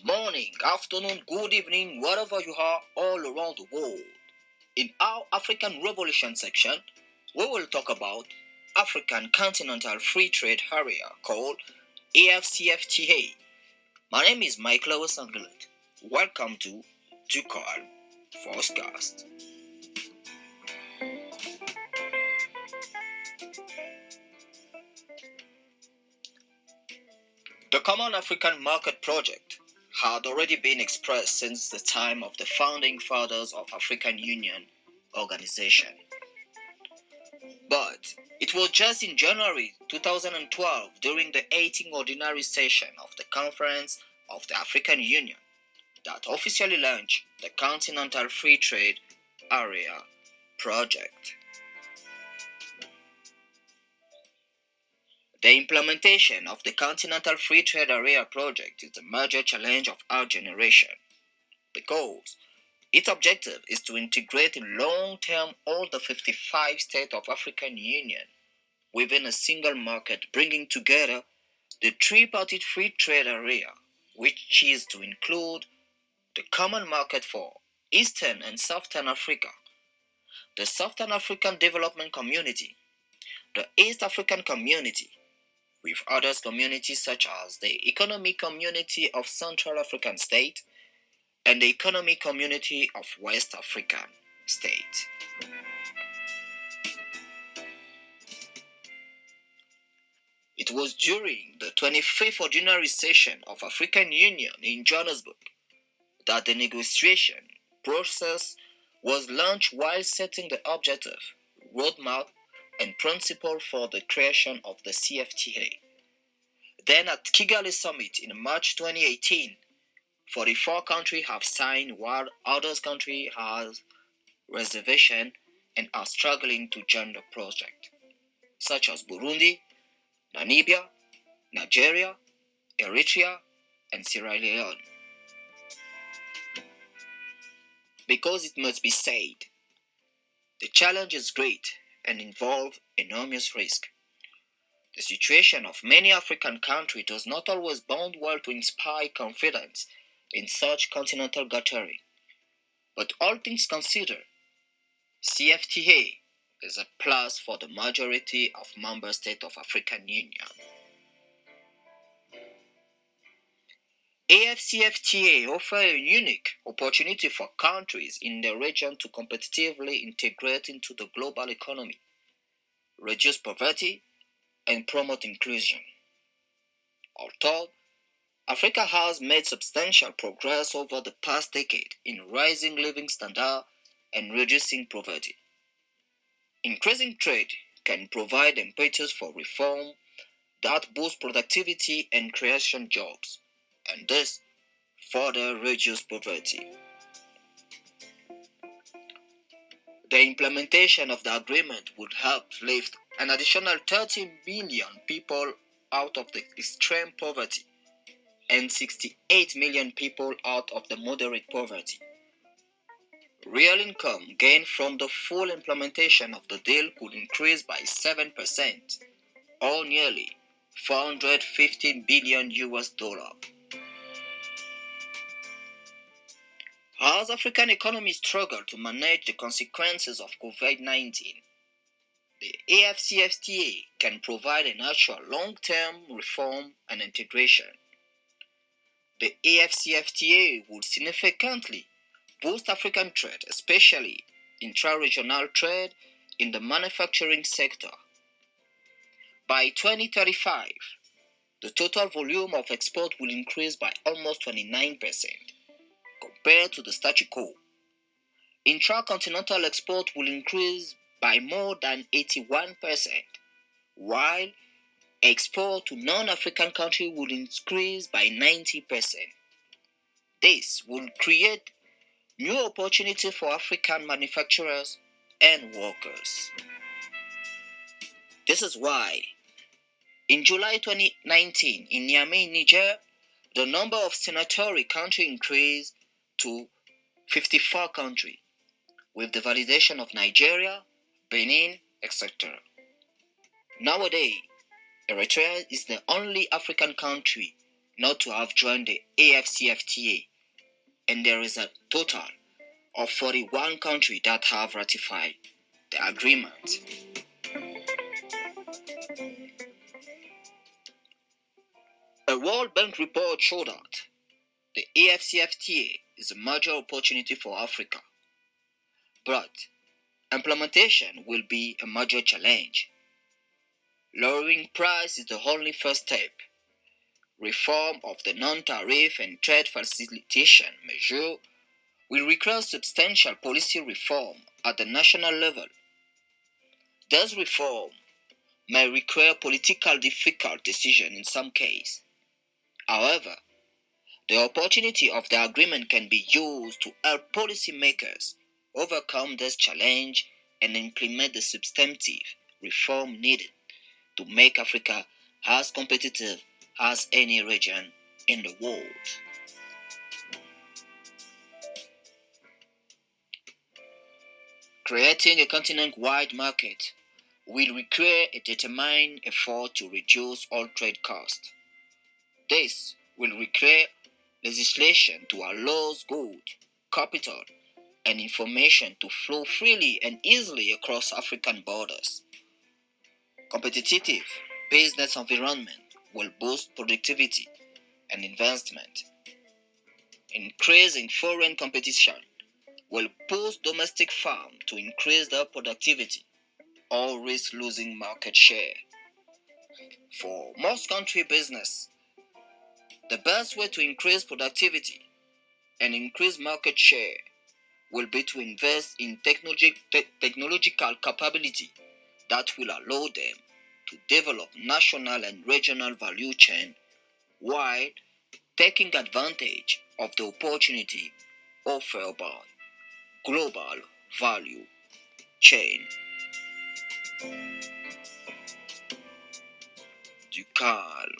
morning, afternoon, good evening, wherever you are all around the world. In our African Revolution section, we will talk about African Continental Free Trade Area called Afcfta. My name is Mike Lewis Angelet. Welcome to Ducal Forecast. The Common African Market Project had already been expressed since the time of the founding fathers of African Union organization. But it was just in January 2012, during the 18th ordinary session of the Conference of the African Union, that officially launched the Continental Free Trade Area project. The implementation of the Continental Free Trade Area project is the major challenge of our generation, because its objective is to integrate in long-term all the 55 states of African Union within a single market, bringing together the tripartite free trade area, which is to include the common market for Eastern and Southern Africa, the Southern African Development Community, the East African Community, with other communities such as the Economic Community of Central African State and the Economic Community of West African State. It was during the 25th Ordinary Session of African Union in Johannesburg that the negotiation process was launched while setting the objective, roadmap, and principle for the creation of the CFTA. Then at Kigali Summit in March 2018, 44 countries have signed while other countries have reservation and are struggling to join the project, such as Burundi, Namibia, Nigeria, Eritrea, and Sierra Leone. Because it must be said, the challenge is great and involves enormous risk. The situation of many African countries does not always bode well to inspire confidence in such continental gathering. But all things considered, CFTA is a plus for the majority of member states of African Union. Afcfta offers a unique opportunity for countries in the region to competitively integrate into the global economy, reduce poverty, and promote inclusion. Although Africa has made substantial progress over the past decade in raising living standards and reducing poverty, increasing trade can provide impetus for reform that boosts productivity and creation jobs, and thus further reduce poverty. The implementation of the agreement would help lift an additional 30 million people out of the extreme poverty and 68 million people out of the moderate poverty. Real income gained from the full implementation of the deal could increase by 7%, or nearly $415 billion. As African economies struggle to manage the consequences of COVID-19, the Afcfta can provide a natural long-term reform and integration. The Afcfta would significantly boost African trade, especially intraregional trade in the manufacturing sector. By 2035, the total volume of export will increase by almost 29% compared to the status quo. Intracontinental export will increase by more than 81%, while export to non-African countries will increase by 90%. This will create new opportunities for African manufacturers and workers. This is why, in July 2019, in Niamey, Niger, the number of signatory countries increased to 54 countries, with the validation of Nigeria, Benin, etc. Nowadays, Eritrea is the only African country not to have joined the Afcfta, and there is a total of 41 countries that have ratified the agreement. A World Bank report showed that the Afcfta is a major opportunity for Africa, but implementation will be a major challenge. Lowering price is the only first step. Reform of the non-tariff and trade facilitation measure will require substantial policy reform at the national level. Those reforms may require political difficult decisions in some cases. However, the opportunity of the agreement can be used to help policymakers overcome this challenge and implement the substantive reform needed to make Africa as competitive as any region in the world. Creating a continent-wide market will require a determined effort to reduce all trade costs. This will require legislation to allow goods, capital, and information to flow freely and easily across African borders. Competitive business environment will boost productivity and investment. Increasing foreign competition will push domestic firms to increase their productivity or risk losing market share. For most country business, the best way to increase productivity and increase market share will be to invest in technological capability that will allow them to develop national and regional value chain while taking advantage of the opportunity offered by global value chain. Du calme.